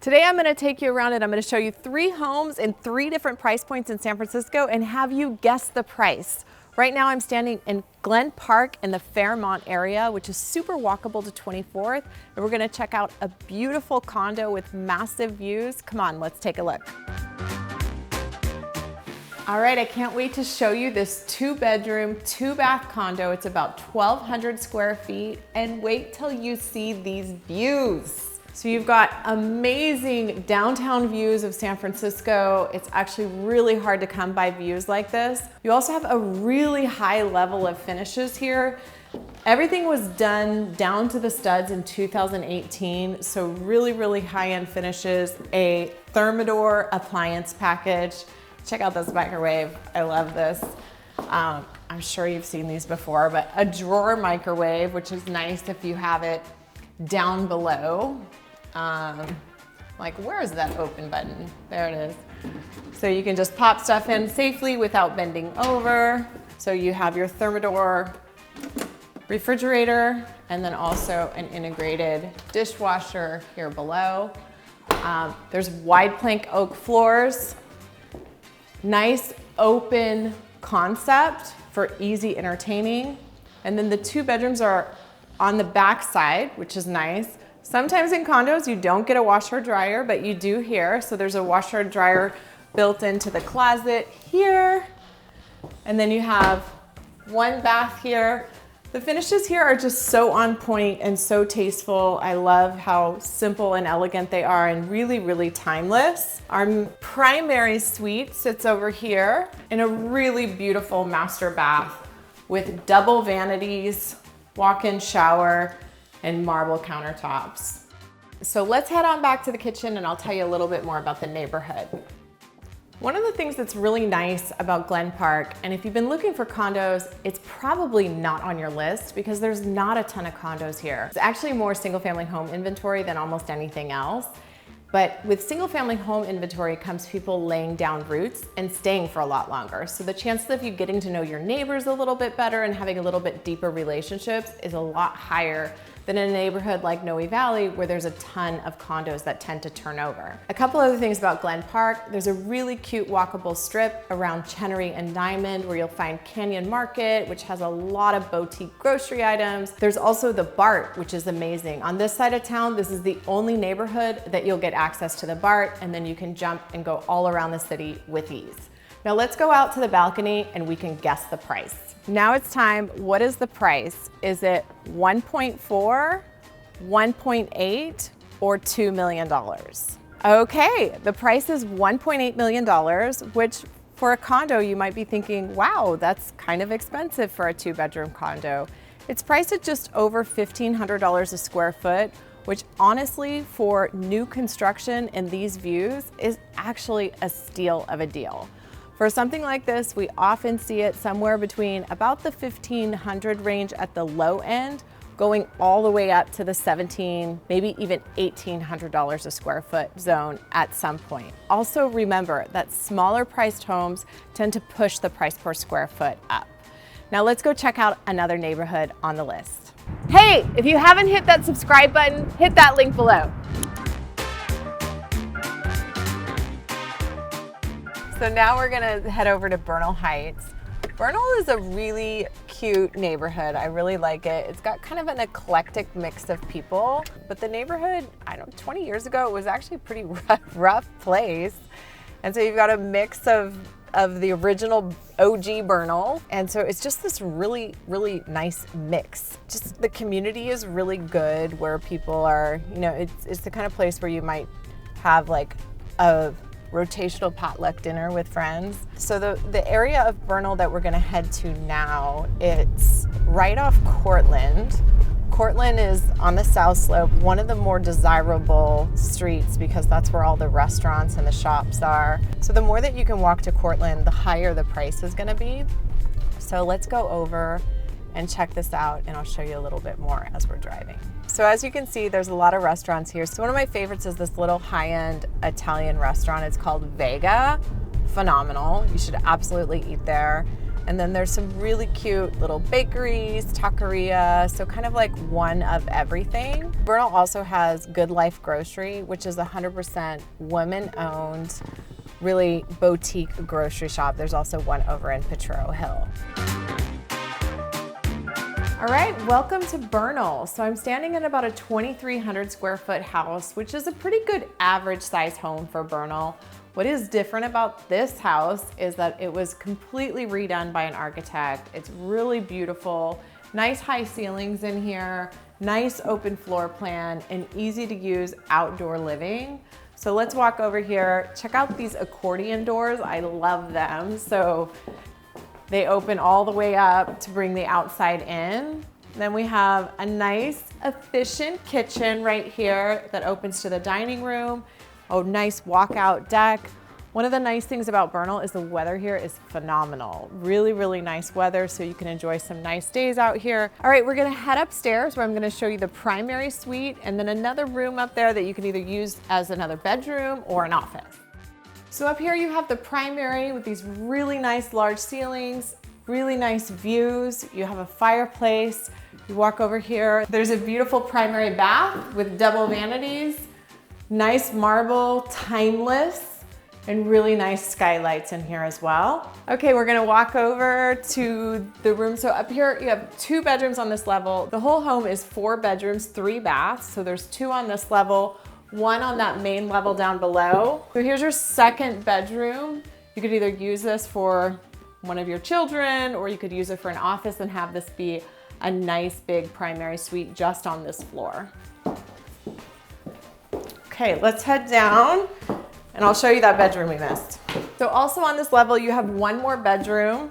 Today I'm going to take you around and I'm going to show you 3 homes in 3 different price points in San Francisco and have you guess the price. Right now I'm standing in Glen Park in the Fairmont area, which is super walkable to 24th, and we're going to check out a beautiful condo with massive views. Come on, let's take a look. All right, I can't wait to show you this 2-bedroom, 2-bath condo. It's about 1,200 square feet, and wait till you see these views. So you've got amazing downtown views of San Francisco. It's actually really hard to come by views like this. You also have a really high level of finishes here. Everything was done down to the studs in 2018, so really high-end finishes. A Thermador appliance package. Check out this microwave, I love this. I'm sure you've seen these before, but a drawer microwave, which is nice if you have it down below. Like, where's that open button? There it is. So you can just pop stuff in safely without bending over. So you have your Thermador refrigerator and then also an integrated dishwasher here below. There's wide plank oak floors. Nice open concept for easy entertaining. And then the 2 bedrooms are on the back side, which is nice. Sometimes in condos you don't get a washer dryer, but you do here. So there's a washer dryer built into the closet here. And then you have 1 bath here. The finishes here are just so on point and so tasteful. I love how simple and elegant they are and really timeless. Our primary suite sits over here in a really beautiful master bath with double vanities, walk-in shower, and marble countertops. So let's head on back to the kitchen and I'll tell you a little bit more about the neighborhood. One of the things that's really nice about Glen Park, and if you've been looking for condos, it's probably not on your list because there's not a ton of condos here. It's actually more single family home inventory than almost anything else. But with single family home inventory comes people laying down roots and staying for a lot longer. So the chances of you getting to know your neighbors a little bit better and having a little bit deeper relationships is a lot higher than in a neighborhood like Noe Valley where there's a ton of condos that tend to turn over. A couple other things about Glen Park, there's a really cute walkable strip around Chenery and Diamond where you'll find Canyon Market, which has a lot of boutique grocery items. There's also the BART, which is amazing. On this side of town, this is the only neighborhood that you'll get access to the BART, and then you can jump and go all around the city with ease. Now let's go out to the balcony and we can guess the price. Now it's time. What is the price? Is it 1.4, 1.8, or $2 million? Okay, the price is $1.8 million, which for a condo, you might be thinking, wow, that's kind of expensive for a 2-bedroom condo. It's priced at just over $1,500 a square foot, which honestly, for new construction in these views, is actually a steal of a deal. For something like this, we often see it somewhere between about the $1,500 range at the low end, going all the way up to the $1,700, maybe even $1,800 a square foot zone at some point. Also remember that smaller priced homes tend to push the price per square foot up. Now let's go check out another neighborhood on the list. Hey, if you haven't hit that subscribe button, hit that link below. So now we're gonna head over to Bernal Heights. Bernal is a really cute neighborhood. I really like it. It's got kind of an eclectic mix of people, but the neighborhood, I don't know, 20 years ago, it was actually a pretty rough place. And so you've got a mix of the original OG Bernal. And so it's just this really nice mix. Just the community is really good where people are, you know, it's the kind of place where you might have like a rotational potluck dinner with friends. So the area of Bernal that we're gonna head to now, it's right off Cortlandt. Cortlandt is on the South Slope, one of the more desirable streets because that's where all the restaurants and the shops are. So the more that you can walk to Cortlandt, the higher the price is gonna be. So let's go over and check this out and I'll show you a little bit more as we're driving. So as you can see, there's a lot of restaurants here. So one of my favorites is this little high-end Italian restaurant. It's called Vega. Phenomenal. You should absolutely eat there. And then there's some really cute little bakeries, taqueria, so kind of like one of everything. Bernal also has Good Life Grocery, which is 100% women-owned, really boutique grocery shop. There's also one over in Potrero Hill. All right, welcome to Bernal. So I'm standing in about a 2,300 square foot house, which is a pretty good average size home for Bernal. What is different about this house is that it was completely redone by an architect. It's really beautiful, nice high ceilings in here, nice open floor plan, and easy to use outdoor living. So let's walk over here. Check out these accordion doors. I love them. So they open all the way up to bring the outside in. Then we have a nice, efficient kitchen right here that opens to the dining room. Oh, nice walkout deck. One of the nice things about Bernal is the weather here is phenomenal. Really, really nice weather, so you can enjoy some nice days out here. All right, we're gonna head upstairs where I'm gonna show you the primary suite and then another room up there that you can either use as another bedroom or an office. So up here you have the primary with these really nice large ceilings, really nice views. You have a fireplace. You walk over here. There's a beautiful primary bath with double vanities. Nice marble, timeless, and really nice skylights in here as well. Okay, we're gonna walk over to the room. So up here, you have 2 bedrooms on this level. The whole home is 4 bedrooms, 3 baths. So there's 2 on this level, 1 on that main level down below. So here's your second bedroom. You could either use this for one of your children, or you could use it for an office and have this be a nice big primary suite just on this floor. Okay, let's head down and I'll show you that bedroom we missed. So also on this level, you have 1 more bedroom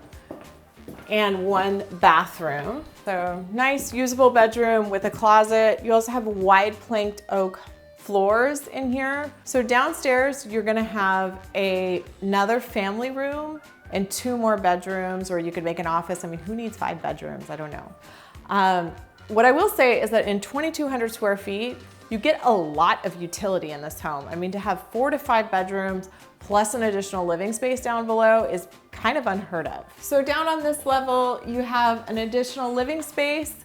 and 1 bathroom. So nice usable bedroom with a closet. You also have wide planked oak floors in here. So downstairs, you're gonna have another family room and 2 more bedrooms, or you could make an office. I mean, who needs 5 bedrooms? I don't know. What I will say is that in 2,200 square feet, you get a lot of utility in this home. I mean, to have 4 to 5 bedrooms plus an additional living space down below is kind of unheard of. So down on this level, you have an additional living space.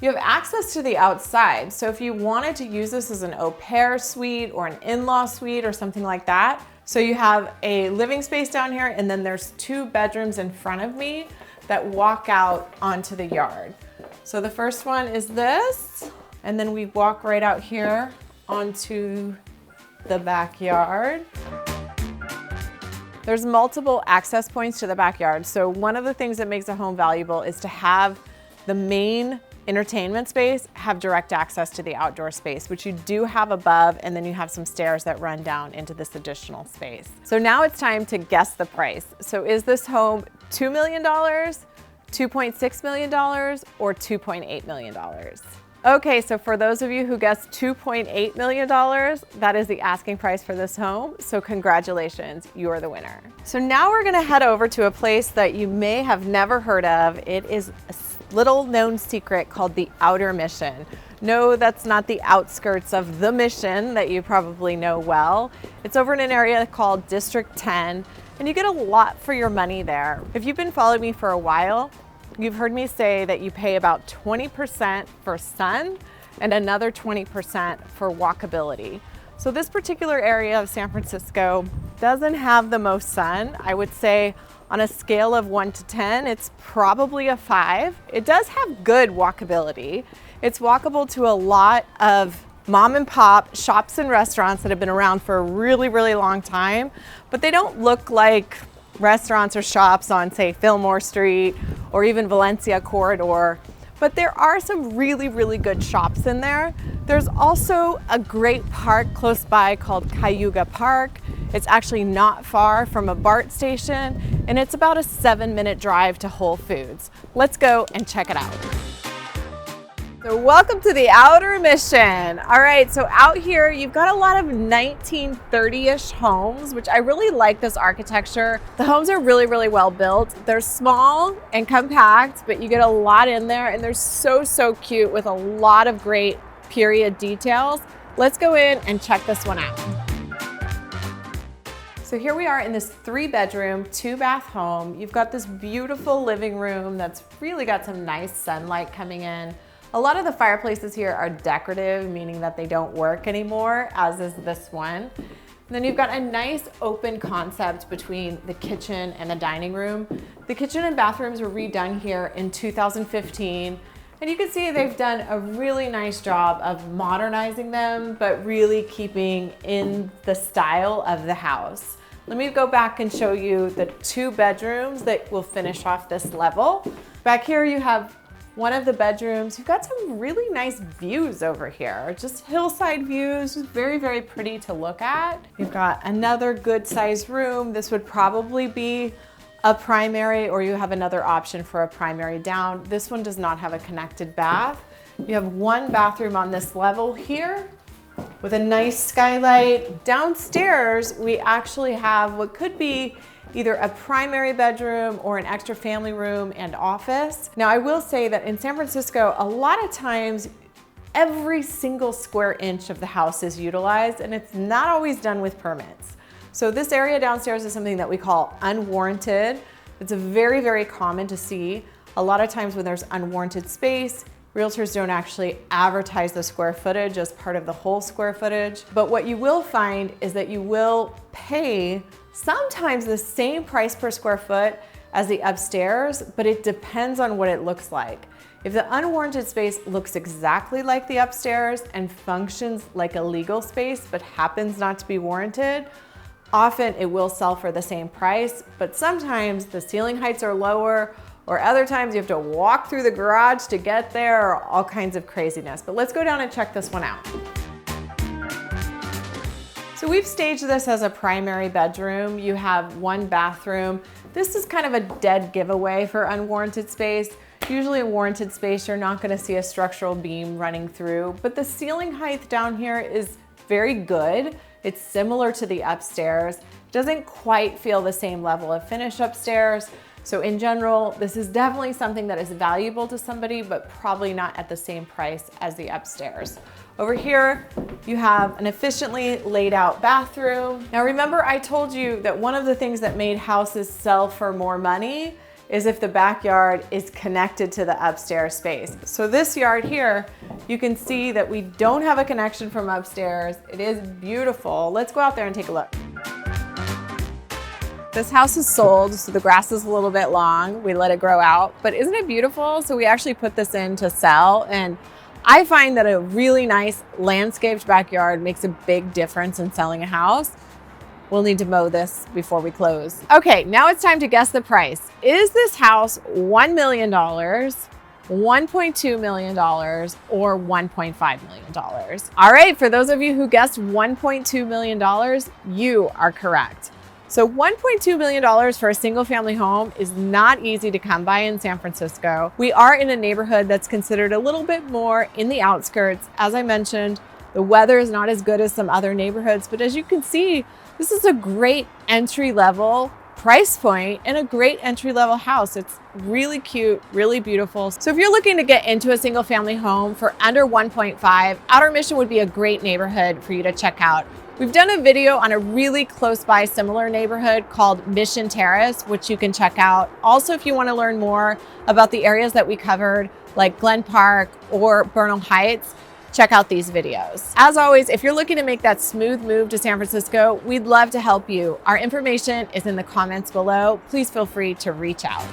You have access to the outside. So if you wanted to use this as an au pair suite or an in-law suite or something like that, so you have a living space down here, and then there's 2 bedrooms in front of me that walk out onto the yard. So the first one is this, and then we walk right out here onto the backyard. There's multiple access points to the backyard. So one of the things that makes a home valuable is to have the main entertainment space have direct access to the outdoor space, which you do have above, and then you have some stairs that run down into this additional space. So now it's time to guess the price. So is this home $2 million, $2.6 million, or $2.8 million? Okay, so for those of you who guessed $2.8 million, that is the asking price for this home. So congratulations, you're the winner. So now we're gonna head over to a place that you may have never heard of. It is a little known secret called the Outer Mission. No, that's not the outskirts of the Mission that you probably know well. It's over in an area called District 10, and you get a lot for your money there. If you've been following me for a while, you've heard me say that you pay about 20% for sun and another 20% for walkability. So this particular area of San Francisco doesn't have the most sun. I would say on a scale of 1 to 10, it's probably a 5. It does have good walkability. It's walkable to a lot of mom and pop shops and restaurants that have been around for a really, really long time, but they don't look like restaurants or shops on, say, Fillmore Street or even Valencia Corridor. But there are some really, really good shops in there. There's also a great park close by called Cayuga Park. It's actually not far from a BART station, and it's about a 7-minute drive to Whole Foods. Let's go and check it out. So welcome to the Outer Mission. All right, so out here, you've got a lot of 1930-ish homes, which I really like this architecture. The homes are really, really well built. They're small and compact, but you get a lot in there, and they're so, so cute with a lot of great period details. Let's go in and check this one out. So here we are in this 3-bedroom, 2-bath home. You've got this beautiful living room that's really got some nice sunlight coming in. A lot of the fireplaces here are decorative, meaning that they don't work anymore, as is this one. And then you've got a nice open concept between the kitchen and the dining room. The kitchen and bathrooms were redone here in 2015. And you can see they've done a really nice job of modernizing them, but really keeping in the style of the house. Let me go back and show you the 2 bedrooms that will finish off this level. Back here you have one of the bedrooms. You've got some really nice views over here, just hillside views, just very, very pretty to look at. You've got another good sized room. This would probably be a primary, or you have another option for a primary down. This one does not have a connected bath. You have 1 bathroom on this level here with a nice skylight. Downstairs, we actually have what could be either a primary bedroom or an extra family room and office. Now, I will say that in San Francisco, a lot of times, every single square inch of the house is utilized, and it's not always done with permits. So this area downstairs is something that we call unwarranted. It's very, very common to see. A lot of times when there's unwarranted space, realtors don't actually advertise the square footage as part of the whole square footage. But what you will find is that you will pay sometimes the same price per square foot as the upstairs, but it depends on what it looks like. If the unwarranted space looks exactly like the upstairs and functions like a legal space, but happens not to be warranted, often it will sell for the same price, but sometimes the ceiling heights are lower, or other times you have to walk through the garage to get there, or all kinds of craziness. But let's go down and check this one out. So we've staged this as a primary bedroom. You have 1 bathroom. This is kind of a dead giveaway for unwarranted space. Usually in warranted space, you're not gonna see a structural beam running through, but the ceiling height down here is very good. It's similar to the upstairs. It doesn't quite feel the same level of finish upstairs. So in general, this is definitely something that is valuable to somebody, but probably not at the same price as the upstairs. Over here, you have an efficiently laid out bathroom. Now remember, I told you that one of the things that made houses sell for more money is if the backyard is connected to the upstairs space. So this yard here, you can see that we don't have a connection from upstairs. It is beautiful. Let's go out there and take a look. This house is sold, so the grass is a little bit long. We let it grow out, but isn't it beautiful? So we actually put this in to sell, and I find that a really nice landscaped backyard makes a big difference in selling a house. We'll need to mow this before we close. Okay, now it's time to guess the price. Is this house $1 million, $1.2 million, or $1.5 million? All right, for those of you who guessed $1.2 million, you are correct. So $1.2 million for a single family home is not easy to come by in San Francisco. We are in a neighborhood that's considered a little bit more in the outskirts. As I mentioned, the weather is not as good as some other neighborhoods, but as you can see, this is a great entry-level price point and a great entry-level house. It's really cute, really beautiful. So if you're looking to get into a single family home for under 1.5, Outer Mission would be a great neighborhood for you to check out. We've done a video on a really close by similar neighborhood called Mission Terrace, which you can check out. Also, if you want to learn more about the areas that we covered, like Glen Park or Bernal Heights, check out these videos. As always, if you're looking to make that smooth move to San Francisco, we'd love to help you. Our information is in the comments below. Please feel free to reach out.